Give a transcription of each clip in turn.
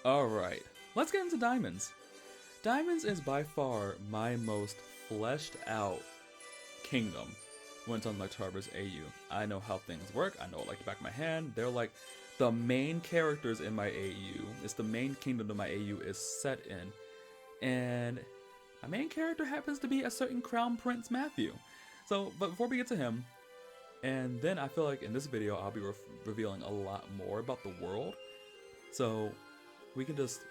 Alright, let's get into diamonds. Diamonds is by far my most fleshed out kingdom when it's on like Cardverse AU. I know how things work, I know it like the back of my hand. They're like the main characters in my AU. It's the main kingdom that my AU is set in. And my main character happens to be a certain Crown Prince Matthew. So, but before we get to him, and then I feel like in this video I'll be revealing a lot more about the world. So we can just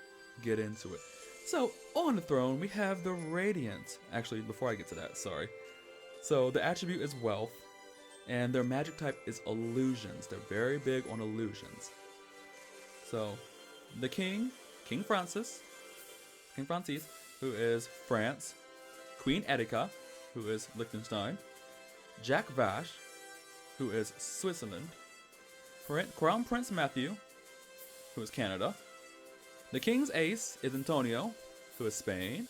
get into it. So on the throne we have the Radiant. Actually, before I get to that, sorry. So the attribute is wealth, and their magic type is illusions. They're very big on illusions. So the King Francis, who is France, Queen Etika, who is Liechtenstein, Jack Vash, who is Switzerland, Crown Prince Matthew, who is Canada. The King's Ace is Antonio, who is Spain.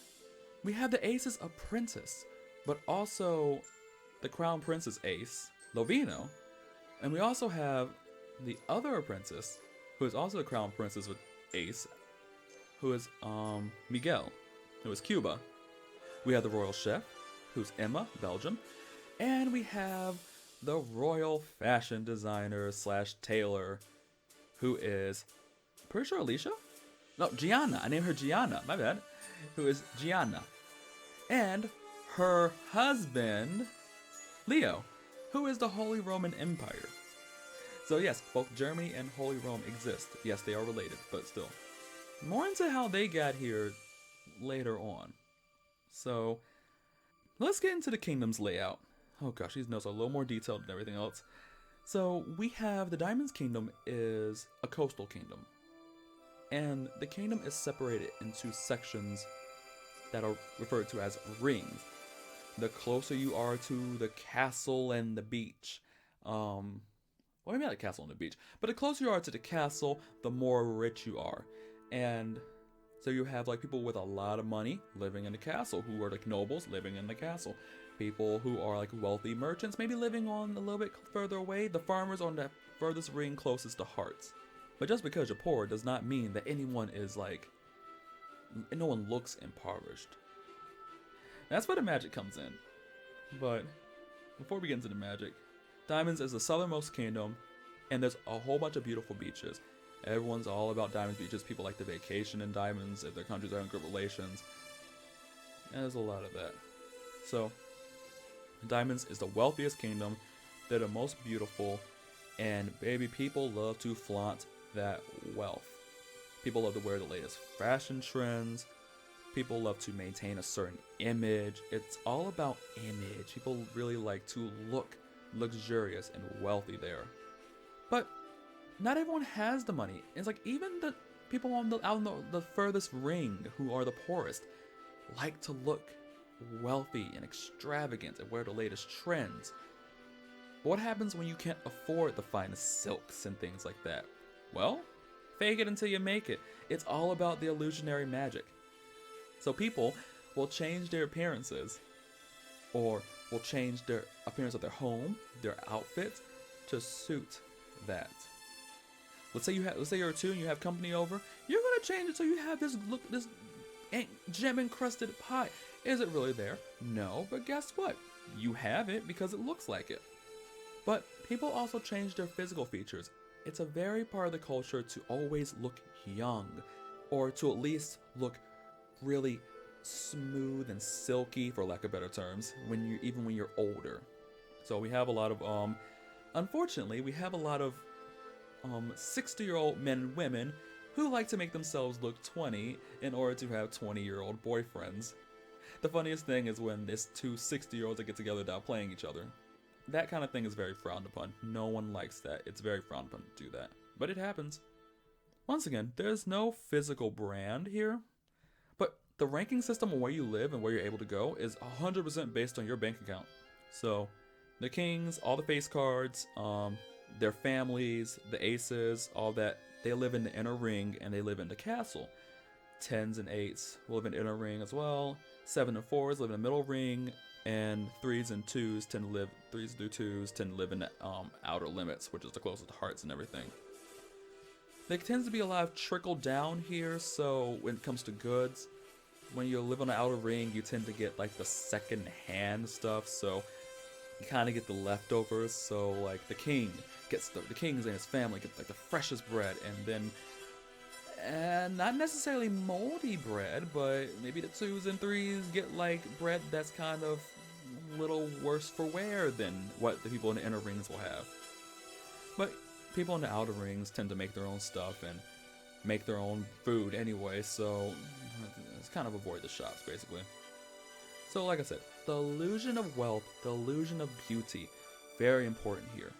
We have the Ace's apprentice, but also the Crown Prince's ace, Lovino. And we also have the other apprentice, who is also the Crown Prince's ace, who is Miguel, who is Cuba. We have the Royal Chef, who's Emma, Belgium. And we have the Royal Fashion Designer / Tailor, who is, pretty sure Alicia? No, Gianna. I named her Gianna, my bad. Who is Gianna. And her husband, Leo, who is the Holy Roman Empire. So yes, both Germany and Holy Rome exist. Yes, they are related, but still. More into how they got here later on. So let's get into the kingdom's layout. Oh gosh, these notes are a little more detailed than everything else. So we have the Diamonds Kingdom is a coastal kingdom. And the kingdom is separated into sections that are referred to as rings. The closer you are to the castle and the beach, well, maybe not the castle and the beach, but the closer you are to the castle, the more rich you are. And so you have like people with a lot of money living in the castle, who are like nobles living in the castle. People who are like wealthy merchants, maybe living on a little bit further away. The farmers on the furthest ring closest to hearts. But just because you're poor does not mean that anyone is like, no one looks impoverished. That's where the magic comes in. But before we get into the magic, Diamonds is the southernmost kingdom, and there's a whole bunch of beautiful beaches. Everyone's all about Diamonds beaches. People like to vacation in Diamonds if their countries are in good relations. And there's a lot of that. So, Diamonds is the wealthiest kingdom. They're the most beautiful, and baby, people love to flaunt that wealth. People love to wear the latest fashion trends. People love to maintain a certain image. It's all about image. People really like to look luxurious and wealthy there. But not everyone has the money. It's like even the people out on the furthest ring, who are the poorest, like to look wealthy and extravagant and wear the latest trends. But what happens when you can't afford the finest silks and things like that? Well, fake it until you make it. It's all about the illusionary magic. So people will change their appearances, or will change their appearance of their home, their outfits, to suit that. Let's say you're a two and you have company over. You're gonna change it so you have this gem encrusted pie. Is it really there? No, but guess what? You have it because it looks like it. But people also change their physical features. It's a very part of the culture to always look young, or to at least look really smooth and silky, for lack of better terms, even when you're older. So we have a lot of unfortunately we have a lot of 60-year-old men and women who like to make themselves look 20 in order to have 20-year-old boyfriends. The funniest thing is when there's two 60-year-olds that get together without playing each other. That kind of thing is very frowned upon. No one likes that. It's very frowned upon to do that. But it happens. Once again, there's no physical brand here. But the ranking system on where you live and where you're able to go is 100% based on your bank account. So, the kings, all the face cards, their families, the aces, all that, they live in the inner ring and they live in the castle. 10s and 8s will live in the inner ring as well. 7 and 4s live in the middle ring. And 3s and 2s tend to live, 3s through 2s tend to live in the outer limits, which is the closest to hearts and everything. There tends to be a lot of trickle down here, so when it comes to goods, when you live on the outer ring, you tend to get like the second hand stuff, so you kind of get the leftovers. So like the king gets the kings and his family get like the freshest bread, and then not necessarily moldy bread, but maybe the 2s and 3s get like bread that's kind of a little worse for wear than what the people in the inner rings will have. But people in the outer rings tend to make their own stuff and make their own food anyway, so it's kind of avoid the shops basically. So like I said, the illusion of wealth, the illusion of beauty, very important here.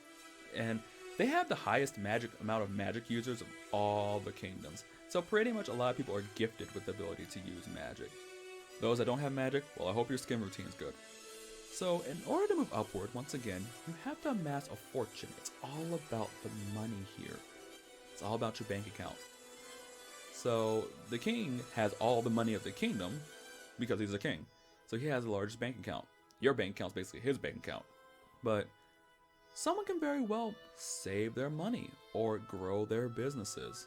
And they have the highest amount of magic users of all the kingdoms. So pretty much a lot of people are gifted with the ability to use magic. Those that don't have magic, well, I hope your skin routine is good. So in order to move upward, once again, you have to amass a fortune. It's all about the money here. It's all about your bank account. So the king has all the money of the kingdom because he's a king. So he has the largest bank account. Your bank account is basically his bank account. But someone can very well save their money or grow their businesses.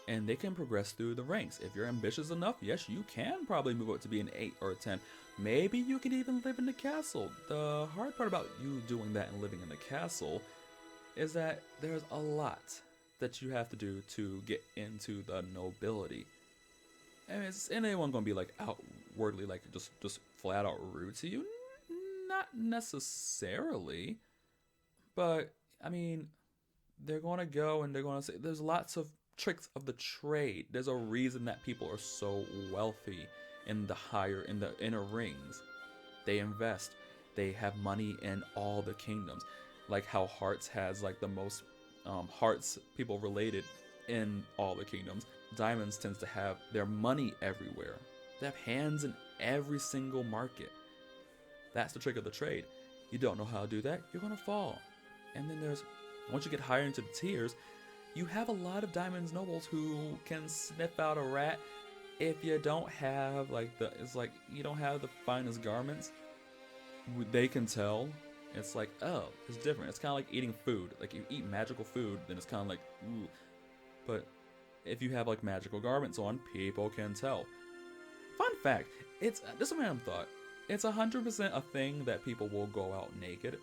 And they can progress through the ranks. If you're ambitious enough, yes, you can probably move up to be an 8 or a 10. Maybe you can even live in the castle. The hard part about you doing that and living in the castle is that there's a lot that you have to do to get into the nobility. And is anyone going to be like outwardly like just flat out rude to you? Not necessarily. But I mean, they're going to go and they're going to say there's lots of tricks of the trade. There's a reason that people are so wealthy in the inner rings. They invest. They have money in all the kingdoms. Like how Hearts has like the most Hearts people related in all the kingdoms. Diamonds tends to have their money everywhere. They have hands in every single market. That's the trick of the trade. You don't know how to do that, you're gonna fall. And then once you get higher into the tiers, you have a lot of diamonds nobles who can sniff out a rat. If you don't have you don't have the finest garments, they can tell. It's like, oh, it's different. It's kind of like eating food. Like you eat magical food, then it's kind of like, ooh. But if you have like magical garments on, people can tell. Fun fact, this is a random thought. It's 100% a thing that people will go out naked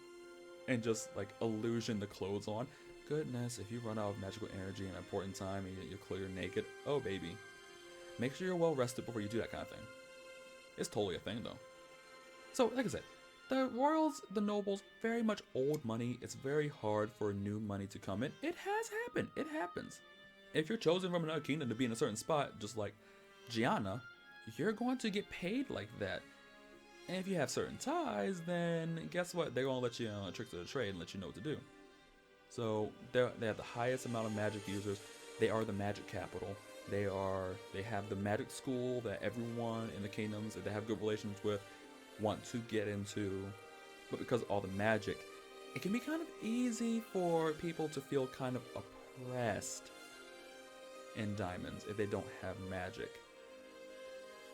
and just like illusion the clothes on. Goodness, if you run out of magical energy in an important time and you're clear naked, oh baby. Make sure you're well rested before you do that kind of thing. It's totally a thing though. So, like I said, the royals, the nobles, very much old money. It's very hard for new money to come in. It has happened. It happens. If you're chosen from another kingdom to be in a certain spot, just like Gianna, you're going to get paid like that. And if you have certain ties, then guess what? They're going to let you on tricks of the trade and let you know what to do. So they have the highest amount of magic users. They are the magic capital. They have the magic school that everyone in the kingdoms that they have good relations with want to get into. But because of all the magic, it can be kind of easy for people to feel kind of oppressed in diamonds if they don't have magic.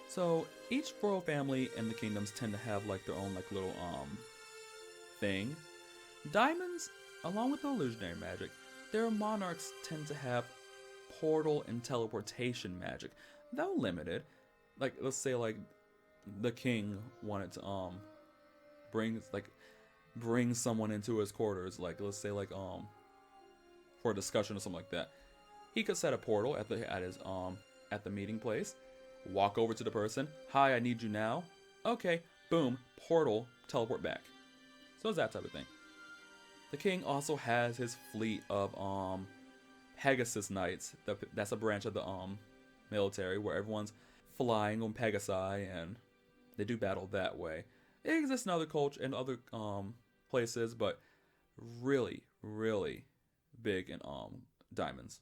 So each royal family in the kingdoms tend to have like their own like little thing. Diamonds, along with the illusionary magic, their monarchs tend to have portal and teleportation magic. Though limited. Like let's say like the king wanted to bring someone into his quarters, like let's say like for a discussion or something like that. He could set a portal at the meeting place, walk over to the person, hi, I need you now. Okay, boom, portal, teleport back. So it's that type of thing. The king also has his fleet of Pegasus Knights. That's a branch of the military where everyone's flying on Pegasi and they do battle that way. It exists in other culture and other places, but really, really big in diamonds.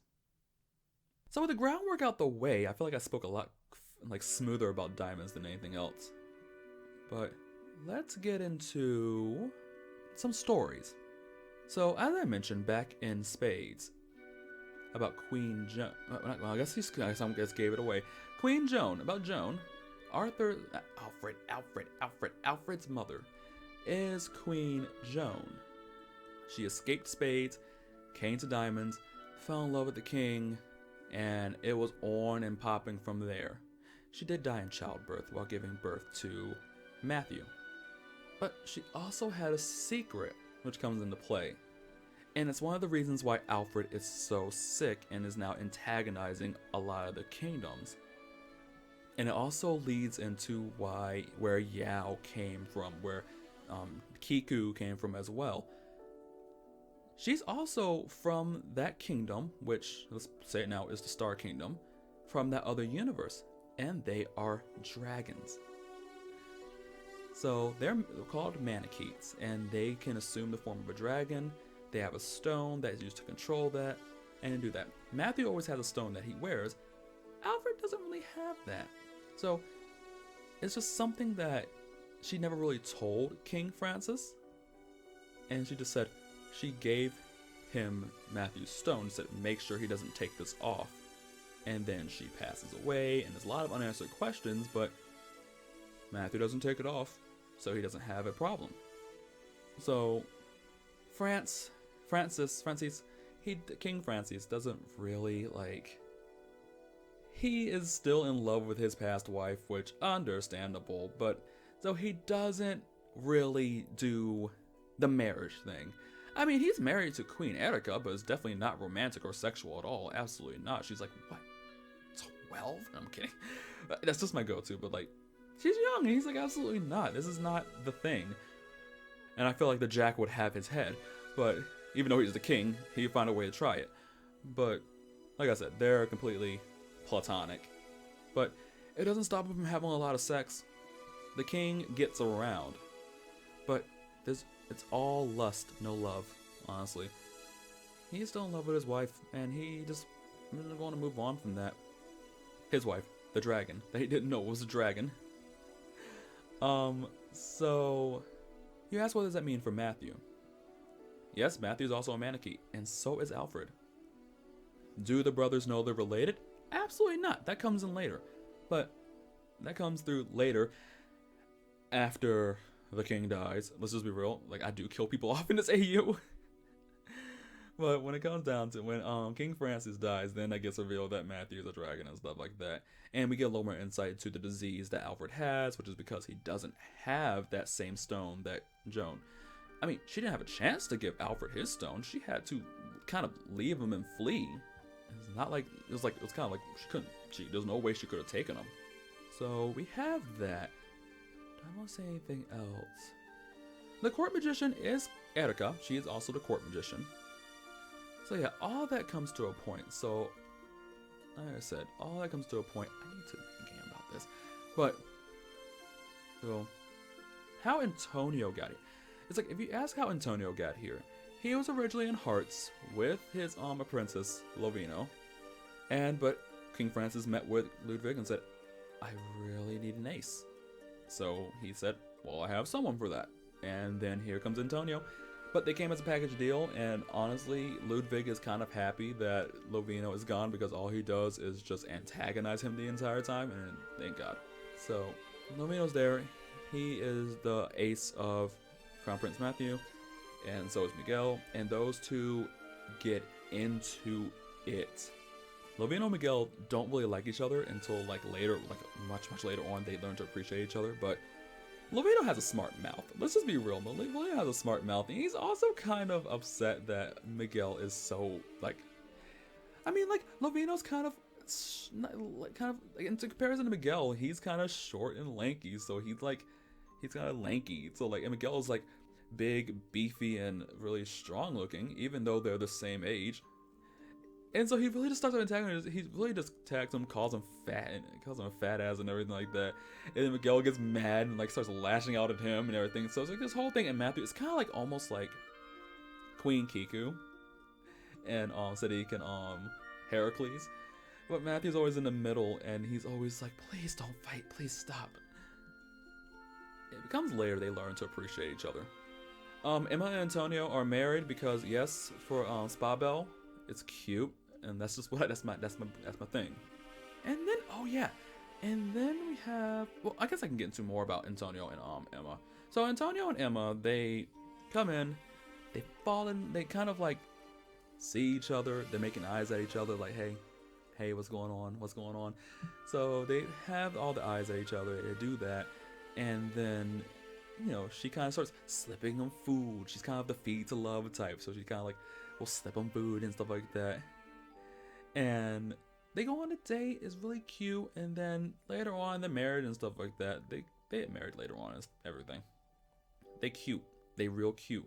So with the groundwork out the way, I feel like I spoke a lot like smoother about diamonds than anything else. But let's get into some stories. So as I mentioned back in Spades about Queen Joan, well, I guess I gave it away. Queen Joan, about Joan, Alfred's mother is Queen Joan. She escaped Spades, came to Diamonds, fell in love with the king, and it was on and popping from there. She did die in childbirth while giving birth to Matthew. But she also had a secret, which comes into play. And it's one of the reasons why Alfred is so sick and is now antagonizing a lot of the kingdoms. And it also leads into where Yao came from, where Kiku came from as well. She's also from that kingdom, which, let's say it now, is the Star Kingdom, from that other universe. And they are dragons. So they're called Manichees, and they can assume the form of a dragon. They have a stone that is used to control that, and do that. Matthew always has a stone that he wears. Alfred doesn't really have that. So it's just something that she never really told King Francis. And she just said, she gave him Matthew's stone, said make sure he doesn't take this off. And then she passes away, and there's a lot of unanswered questions, but Matthew doesn't take it off, so he doesn't have a problem. So King Francis doesn't really he is still in love with his past wife, which understandable, but so he doesn't really do the marriage thing. I mean, he's married to Queen Erica, but it's definitely not romantic or sexual at all. Absolutely not. She's like, what? 12? No, I'm kidding. That's just my go-to, but she's young, and he's like, absolutely not. This is not the thing. And I feel like the Jack would have his head, but even though he's the king, he'd find a way to try it. But, like I said, they're completely platonic. But it doesn't stop him from having a lot of sex. The king gets around. But it's all lust, no love, honestly. He's still in love with his wife, and he just doesn't want to move on from that. His wife, the dragon, that he didn't know was a dragon. So you ask, what does that mean for Matthew? Yes, Matthew's also a Manichee, and so is Alfred. Do the brothers know they're related? Absolutely not. That comes in later. But that comes through later, after the king dies. Let's just be real. I do kill people off in this AU. But when it comes down to when King Francis dies, then it gets revealed that Matthew is a dragon and stuff like that. And we get a little more insight into the disease that Alfred has, which is because he doesn't have that same stone that Joan. I mean, she didn't have a chance to give Alfred his stone. She had to kind of leave him and flee. It's not like it was kind of like she couldn't. There's no way she could have taken him. So we have that. Do I want to say anything else? The court magician is Erica. She is also the court magician. So yeah, all that comes to a point. So, like I said, all that comes to a point. I need to make a game about this. But, so, how Antonio got here. It's if you ask how Antonio got here, he was originally in Hearts with his apprentice, Lovino. But King Francis met with Ludwig and said, I really need an ace. So he said, well, I have someone for that. And then here comes Antonio. But they came as a package deal, and honestly, Ludwig is kind of happy that Lovino is gone because all he does is just antagonize him the entire time, and thank God. So, Lovino's there. He is the ace of Crown Prince Matthew, and so is Miguel, and those two get into it. Lovino and Miguel don't really like each other until later, much later on, they learn to appreciate each other, but Lovino has a smart mouth. Let's just be real. Lovino has a smart mouth, and he's also kind of upset that Miguel is so Lovino's kind of in comparison to Miguel, he's kind of short and lanky, so he's kind of lanky. So and Miguel is big, beefy, and really strong looking, even though they're the same age. And so he really just starts attacking him. He really just attacks him, calls him fat, and calls him a fat ass and everything like that. And then Miguel gets mad and starts lashing out at him and everything. So it's this whole thing. And Matthew, it's kind of almost like Queen Kiku and Sadiq and Heracles. But Matthew's always in the middle, and he's always please don't fight, please stop. It becomes later they learn to appreciate each other. Emma and Antonio are married because yes, for Spa Bell, it's cute. And that's just that's my thing. And then we have, well, I guess I can get into more about Antonio and Emma. So Antonio and Emma, they come in, they fall in, they kind of see each other. They're making eyes at each other like, hey, what's going on? What's going on? So they have all the eyes at each other. They do that. And then, she kind of starts slipping them food. She's kind of the feed to love type. So she kind of like will slip them food and stuff like that. And they go on a date. It's really cute. And then later on, they're married and stuff like that. They get married later on and everything. They cute. They real cute.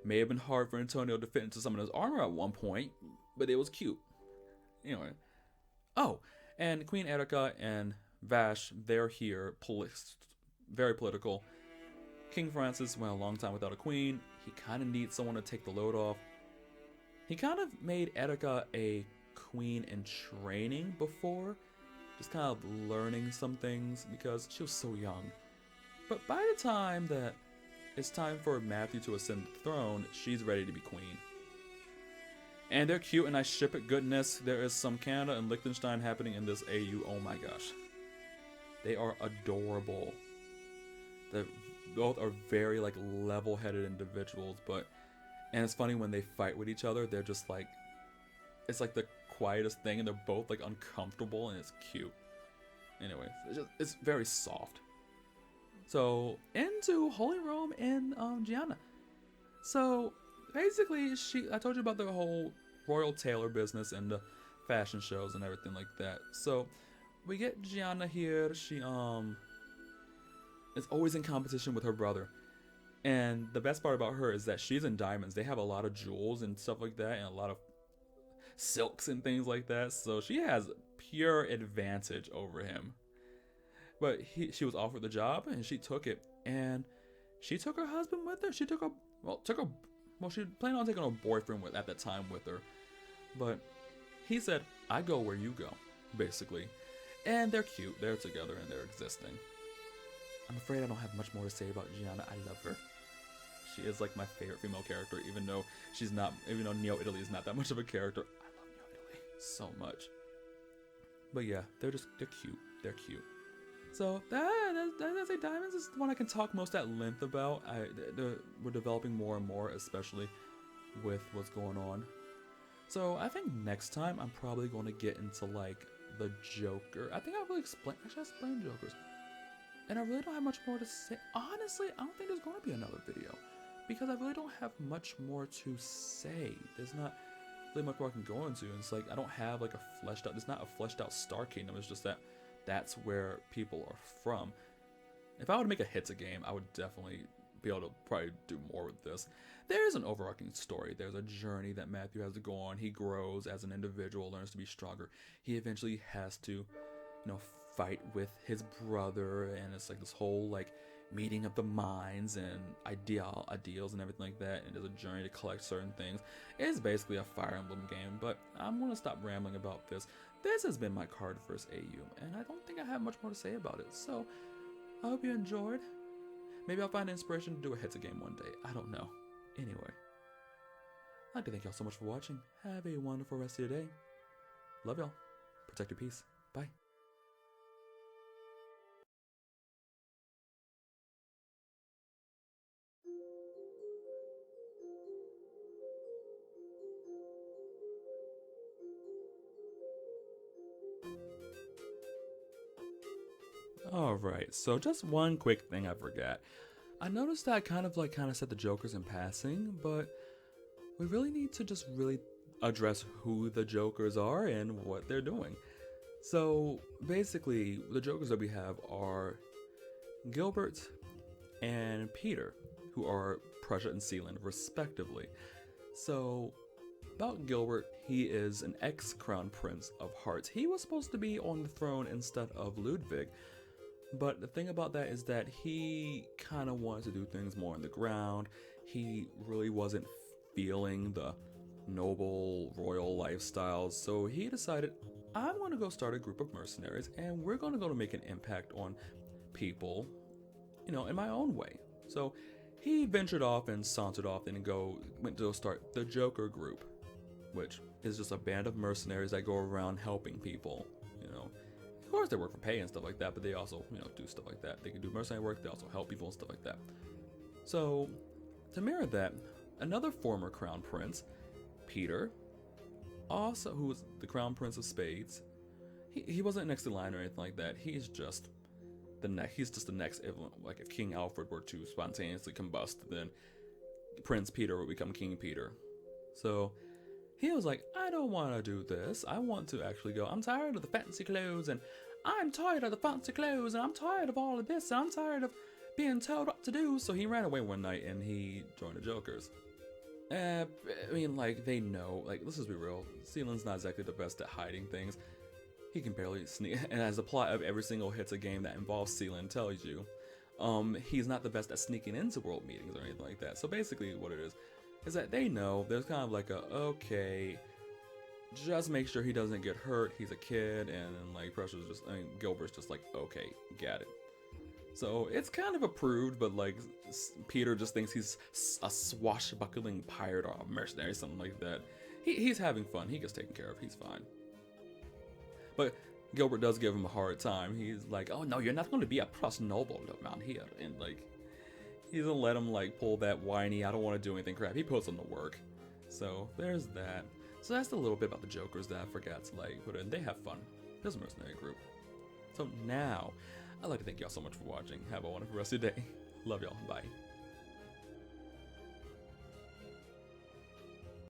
May have been hard for Antonio to fit into some of his armor at one point, but it was cute. Anyway. Oh, and Queen Erika and Vash, they're here. Very political. King Francis went a long time without a queen. He kind of needs someone to take the load off. He kind of made Erika a queen in training before. Just kind of learning some things because she was so young. But by the time that it's time for Matthew to ascend the throne, she's ready to be queen. And they're cute and I ship it. Goodness, there is some Canada and Liechtenstein happening in this AU. Oh my gosh. They are adorable. They both are very like level-headed individuals, and it's funny when they fight with each other, they're just like, it's like the quietest thing and they're both like uncomfortable and it's cute. Anyway, it's very soft. So, into Holy Rome and Gianna. So, basically, I told you about the whole royal tailor business and the fashion shows and everything like that. So, we get Gianna here. She, is always in competition with her brother. And the best part about her is that she's in diamonds. They have a lot of jewels and stuff like that and a lot of silks and things like that. So, she has pure advantage over him. But she was offered the job and she took it, and she took her husband with her. She planned on taking her boyfriend at that time with her, but he said, "I go where you go," basically. And they're cute. They're together and they're existing. I'm afraid I don't have much more to say about Gianna. I love her. She is like my favorite female character, even though Neo Italy is not that much of a character. I love Neo Italy so much. But yeah, they're cute. They're cute. So I'd say Diamonds is the one I can talk most at length about. We're developing more and more, especially with what's going on. So I think next time I'm probably going to get into like the Joker. I think I explained Jokers. And I really don't have much more to say. Honestly, I don't think there's going to be another video, because I really don't have much more to say. There's not really much more I can go into. And it's like I don't have like there's not a fleshed out Star Kingdom. It's just that that's where people are from. If I were to make a Heta game, I would definitely be able to probably do more with this. There's an overarching story. There's a journey that Matthew has to go on. He grows as an individual, learns to be stronger. He eventually has to, fight with his brother, and it's like this whole like meeting of the minds and ideals and everything like that. And there's a journey to collect certain things. It's basically a Fire Emblem game, but I'm gonna stop rambling about this. This has been my Cardverse AU, and I don't think I have much more to say about it. So I hope you enjoyed. Maybe I'll find inspiration to do a Heta game one day. I don't know. Anyway, I'd like to thank y'all so much for watching. Have a wonderful rest of your day. Love y'all. Protect your peace. Bye. Alright, so just one quick thing I forgot. I noticed that I kind of said the Jokers in passing, but we really need to just really address who the Jokers are and what they're doing. So basically, the Jokers that we have are Gilbert and Peter, who are Prussia and Sealand, respectively. So about Gilbert, he is an ex-crown prince of Hearts. He was supposed to be on the throne instead of Ludwig. But the thing about that is that he kind of wanted to do things more on the ground. He really wasn't feeling the noble royal lifestyle. So he decided, I'm going to go start a group of mercenaries and we're going to go to make an impact on people, in my own way. So he ventured off and sauntered off and went to go start the Joker group, which is just a band of mercenaries that go around helping people, Of course, they work for pay and stuff like that, but they also, do stuff like that. They can do mercenary work, they also help people and stuff like that. So, to mirror that, another former crown prince, Peter, also who's the Crown Prince of Spades. He wasn't next in line or anything like that. He's just the next equivalent. Like if King Alfred were to spontaneously combust, then Prince Peter would become King Peter. So he was like, I don't want to do this. I want to actually go. I'm tired of the fancy clothes, and I'm tired of the fancy clothes, and I'm tired of all of this, and I'm tired of being told what to do. So he ran away one night and he joined the Jokers. I mean, like, they know, like, let's just be real. Sealand's not exactly the best at hiding things. He can barely sneak, and as the plot of every single Heta game that involves Sealand tells you, he's not the best at sneaking into world meetings or anything like that. So basically what it is that they know there's kind of like okay, just make sure he doesn't get hurt, he's a kid, and then like Gilbert's just like, okay, got it. So it's kind of approved, but like Peter just thinks he's a swashbuckling pirate or a mercenary, something like that. He's having fun, he gets taken care of, he's fine. But Gilbert does give him a hard time. He's like, oh no, you're not going to be a plus noble around here. And like, he doesn't let him like pull that whiny, I don't want to do anything crap. He puts in the work. So there's that. So that's a little bit about the Jokers that I forgot to like put in. They have fun. There's a mercenary group. So now, I'd like to thank y'all so much for watching. Have a wonderful rest of your day. Love y'all. Bye.